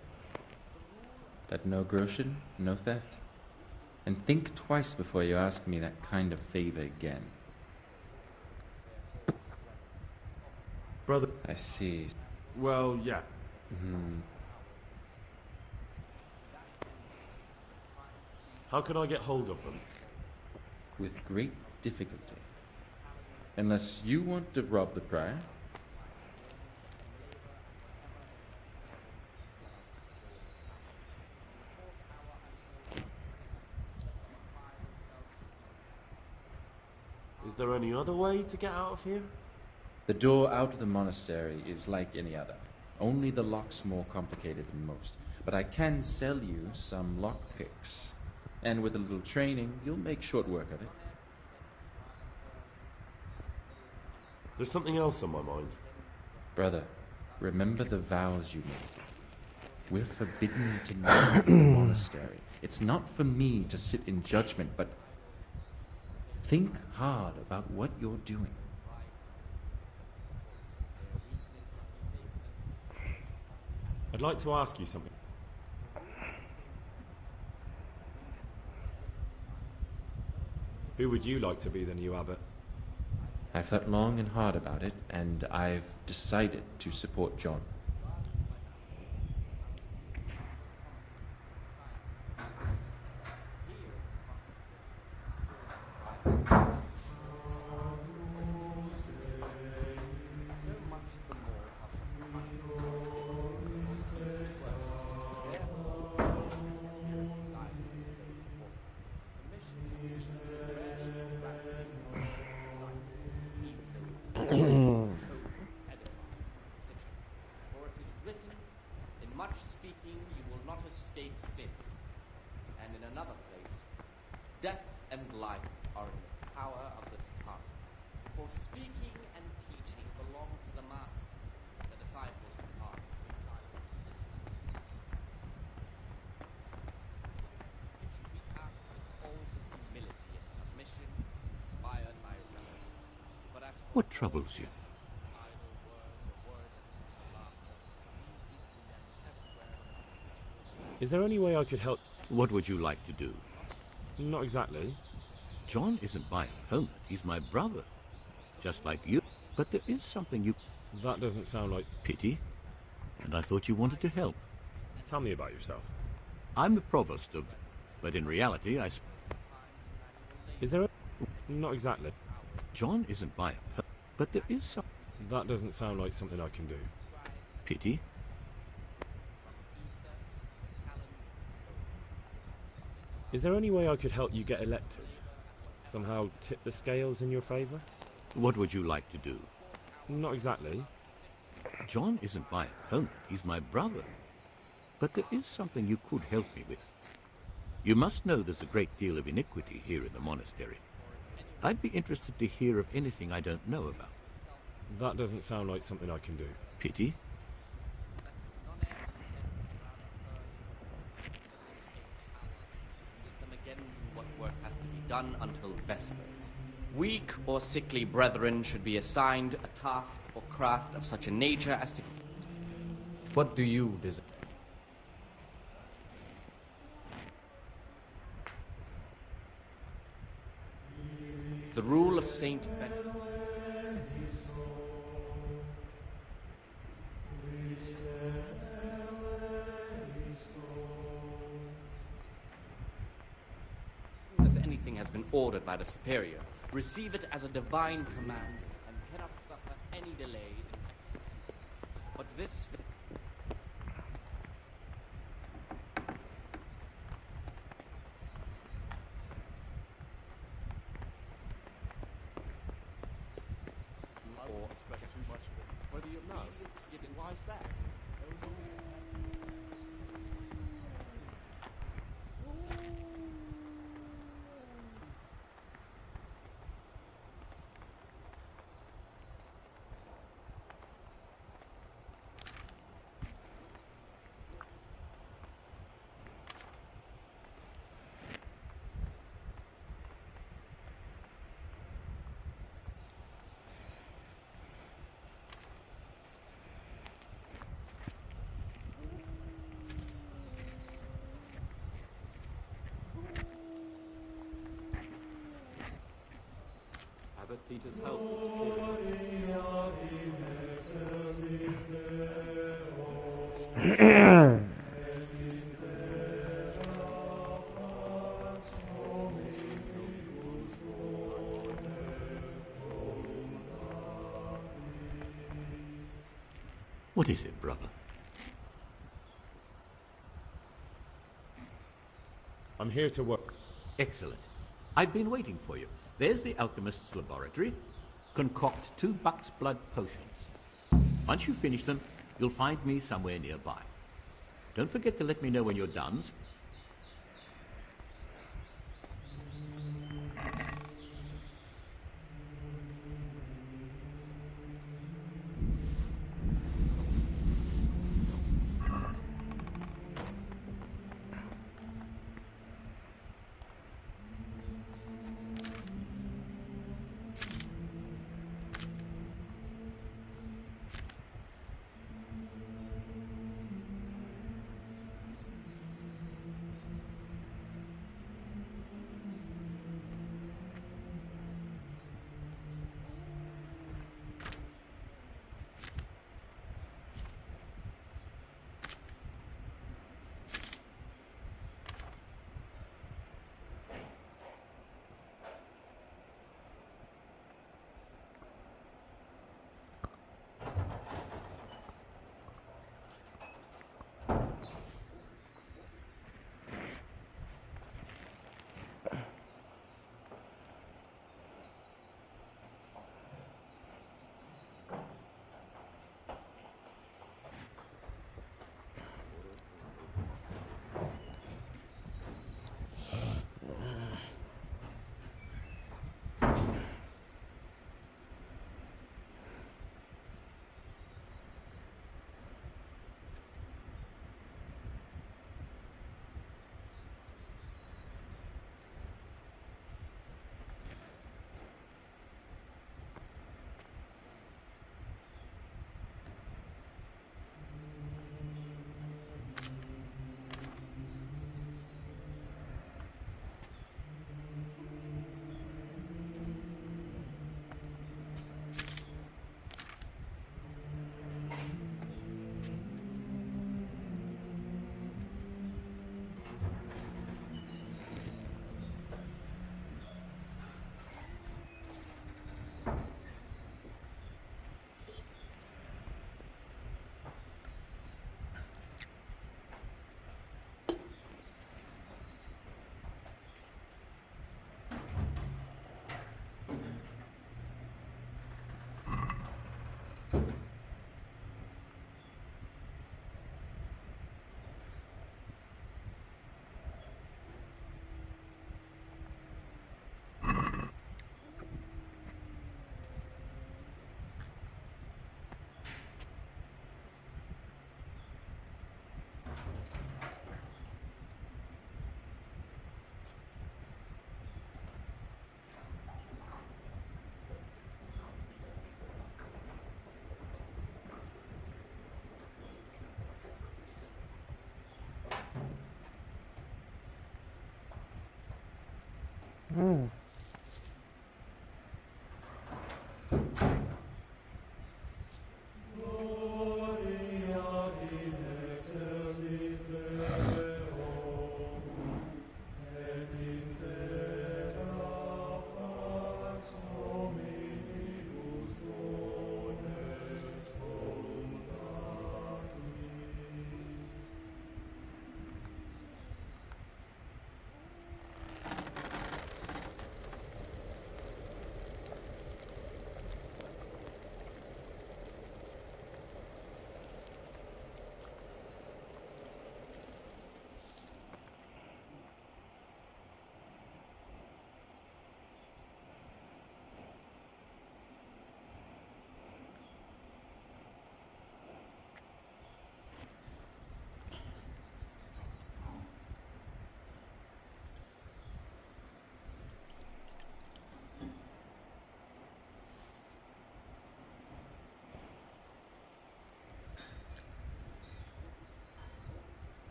But no groschen, no theft. And think twice before you ask me that kind of favor again. Brother... I see. Well, yeah. How could I get hold of them? With great difficulty. Unless you want to rob the prior. Is there any other way to get out of here? The door out of the monastery is like any other. Only the lock's more complicated than most. But I can sell you some lockpicks. And with a little training, you'll make short work of it. There's something else on my mind. Brother, remember the vows you made. We're forbidden to leave the monastery. It's not for me to sit in judgment, but think hard about what you're doing. I'd like to ask you something. Who would you like to be the new abbot? I've thought long and hard about it, and I've decided to support John. What troubles you? Is there any way I could help? What would you like to do? Not exactly. John isn't my opponent, he's my brother. Just like you. But there is something you... That doesn't sound like... Pity. And I thought you wanted to help. Tell me about yourself. I'm the provost of... But in reality, Is there a... Not exactly. John isn't my opponent, but there is some... That doesn't sound like something I can do. Pity. Is there any way I could help you get elected? Somehow tip the scales in your favor? What would you like to do? Not exactly. John isn't my opponent, he's my brother. But there is something you could help me with. You must know there's a great deal of iniquity here in the monastery. I'd be interested to hear of anything I don't know about. That doesn't sound like something I can do. Pity. What work has to be done until Vespers. Weak or sickly brethren should be assigned a task or craft of such a nature as to... What do you desire? The rule of Saint Benedict. As anything has been ordered by the superior, receive it as a divine command and cannot suffer any delay in execution. But this I won't expect too much of it. whether you know, given why is that? Abbot Peter's health is deteriorating. What is it, brother? I'm here to work. Excellent. I've been waiting for you. There's the alchemist's laboratory. Concoct 2 buck's blood potions. Once you finish them, you'll find me somewhere nearby. Don't forget to let me know when you're done.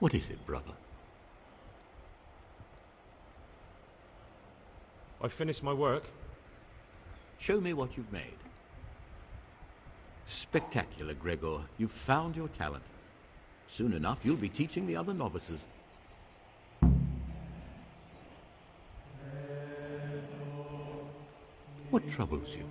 What is it, brother? I finished my work. Show me what you've made. Spectacular, Gregor. You've found your talent. Soon enough, you'll be teaching the other novices. What troubles you?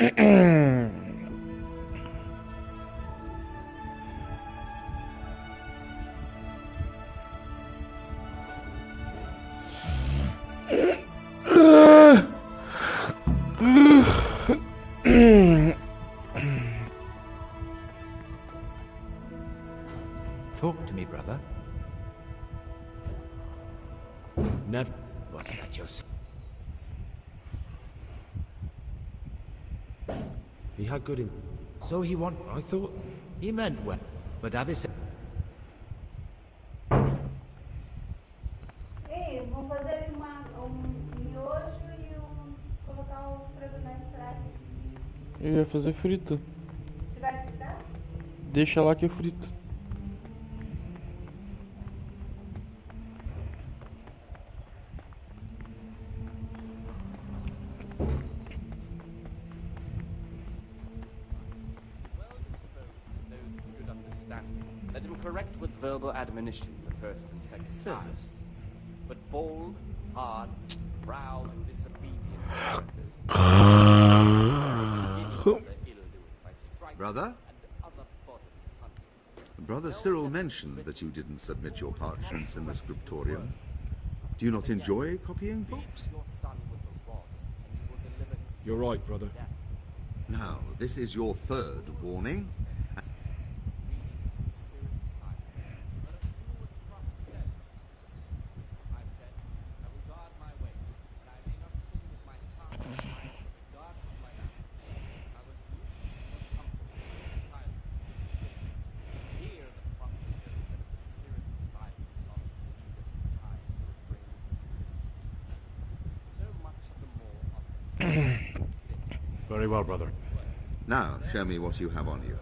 Talk to me, brother. Never. What's that you're saying? He had good in... So he want... I thought... He meant well, but Avicenna... Ei, vamos fazer miojo e colocar o frango na airfryer. Eu ia fazer frito. Você vai fritar? Deixa lá que eu frito. Let him correct with verbal admonition the first and second times. But bold, hard, proud, and disobedient characters Brother? Brother Cyril mentioned that you didn't submit your parchments in the scriptorium. Do you not enjoy copying books? You're right, brother. Now, this is your third warning. Very well, brother. Now, show me what you have on you.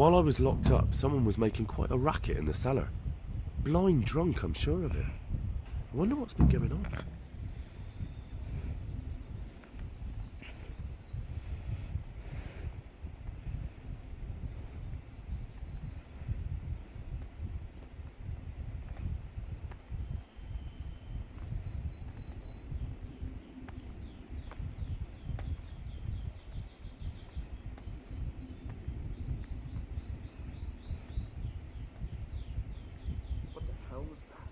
While I was locked up, someone was making quite a racket in the cellar. Blind drunk, I'm sure of it. I wonder what's been going on. What the hell was that?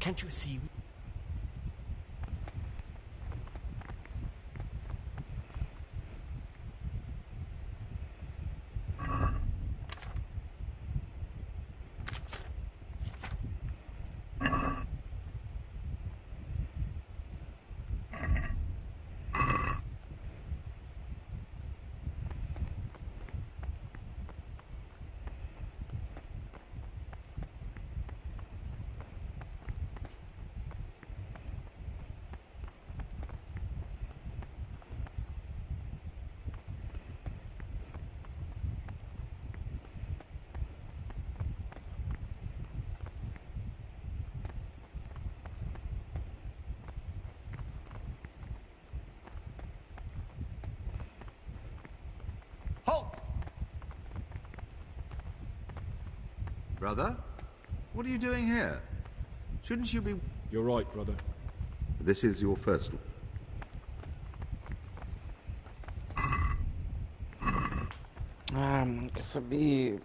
Can't you see? Halt! Brother, what are you doing here? Shouldn't you be... You're right, brother. This is your first... Ah, mano, quer saber?